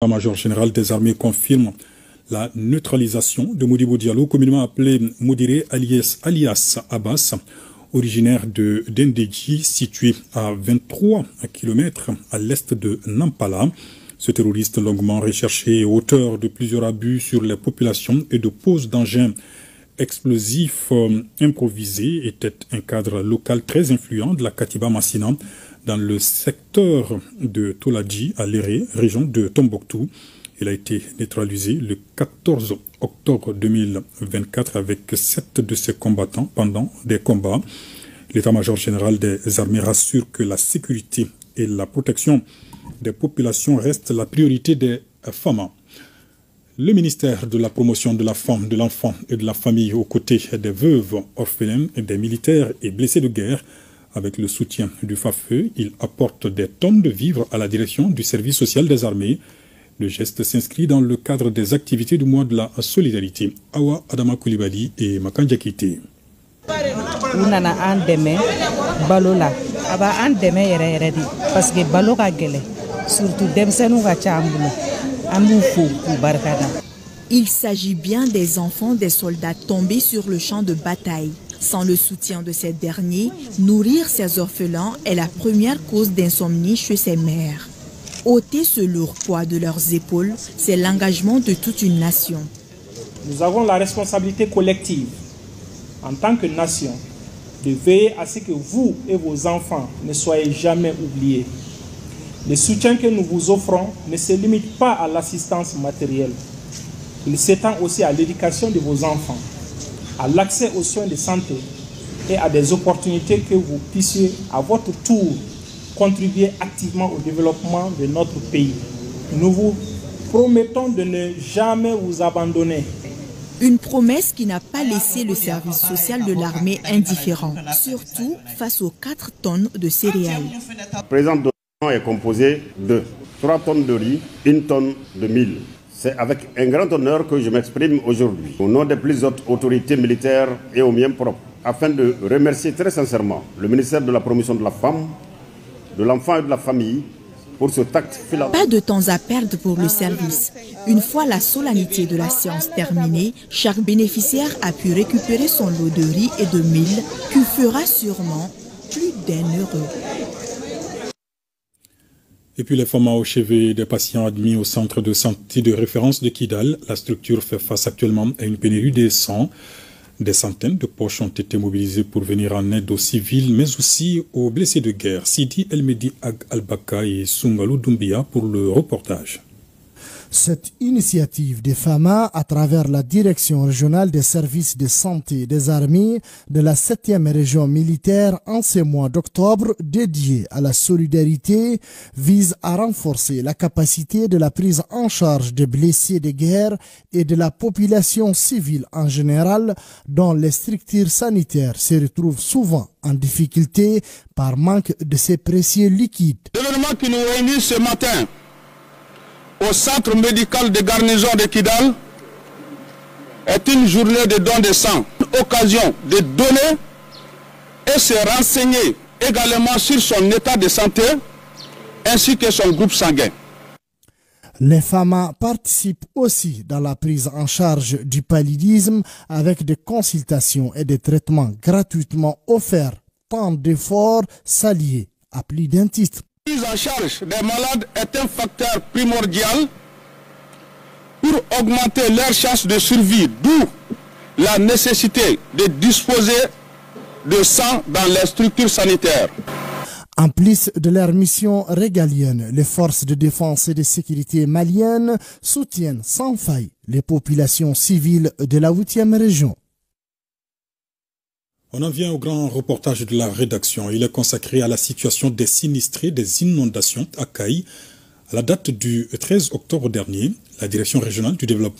L'état-major général des armées confirme la neutralisation de Modibo Diallo, communément appelé Modiré alias Abbas, originaire de Dendeji, situé à 23 km à l'est de Nampala. Ce terroriste longuement recherché est auteur de plusieurs abus sur les populations et de pose d'engins explosifs improvisés était un cadre local très influent de la Katiba Massina dans le secteur de Toladji à Léré, région de Tombouctou. Il a été neutralisé le 14 octobre 2024 avec 7 de ses combattants pendant des combats. L'état-major général des armées rassure que la sécurité et la protection des populations restent la priorité des FAMA. Le ministère de la promotion de la femme, de l'enfant et de la famille aux côtés des veuves, orphelins, des militaires et blessés de guerre, avec le soutien du FAFE, il apporte des tonnes de vivres à la direction du service social des armées. Le geste s'inscrit dans le cadre des activités du mois de la solidarité. Awa Adama Koulibaly et Makan Diakité. Nana an deme balo la aba an deme yere di parce que balo ka gele surtout demsenu ka chambulo amu fo ku barkada. Il s'agit bien des enfants des soldats tombés sur le champ de bataille. Sans le soutien de ces derniers, nourrir ces orphelins est la première cause d'insomnie chez ces mères. Ôter ce lourd poids de leurs épaules, c'est l'engagement de toute une nation. Nous avons la responsabilité collective, en tant que nation, de veiller à ce que vous et vos enfants ne soyez jamais oubliés. Le soutien que nous vous offrons ne se limite pas à l'assistance matérielle. Il s'étend aussi à l'éducation de vos enfants, à l'accès aux soins de santé et à des opportunités que vous puissiez, à votre tour, contribuer activement au développement de notre pays. Nous vous promettons de ne jamais vous abandonner. Une promesse qui n'a pas laissé le service social de l'armée indifférent, surtout face aux 4 tonnes de céréales. Le présent document est composé de 3 tonnes de riz, 1 tonne de mil. C'est avec un grand honneur que je m'exprime aujourd'hui, au nom des plus hautes autorités militaires et aux miens propres, afin de remercier très sincèrement le ministère de la promotion de la femme, de l'enfant et de la famille pour ce acte philanthropique. Pas de temps à perdre pour le service. Une fois la solennité de la séance terminée, chaque bénéficiaire a pu récupérer son lot de riz et de mil qui fera sûrement plus d'1 euro. Et puis les femmes au chevet des patients admis au centre de santé de référence de Kidal. La structure fait face actuellement à une pénurie de sang. Des centaines de poches ont été mobilisées pour venir en aide aux civils, mais aussi aux blessés de guerre. Sidi Elmedi Ag Albaka et Sungalou Doumbia pour le reportage. Cette initiative des FAMA, à travers la Direction régionale des services de santé des armées de la 7e région militaire en ce mois d'octobre, dédié à la solidarité, vise à renforcer la capacité de la prise en charge des blessés de guerre et de la population civile en général, dont les structures sanitaires se retrouvent souvent en difficulté par manque de ces précieux liquides. L'événement qui nous réunit ce matin au centre médical de garnison de Kidal est une journée de don de sang, une occasion de donner et se renseigner également sur son état de santé ainsi que son groupe sanguin. Les FAMA participent aussi dans la prise en charge du paludisme avec des consultations et des traitements gratuitement offerts, tant d'efforts s'allier à plus d'un titre. La prise en charge des malades est un facteur primordial pour augmenter leurs chances de survie, d'où la nécessité de disposer de sang dans les structures sanitaires. En plus de leur mission régalienne, les forces de défense et de sécurité maliennes soutiennent sans faille les populations civiles de la 8e région. On en vient au grand reportage de la rédaction. Il est consacré à la situation des sinistrés des inondations à Caille. À la date du 13 octobre dernier, la Direction régionale du développement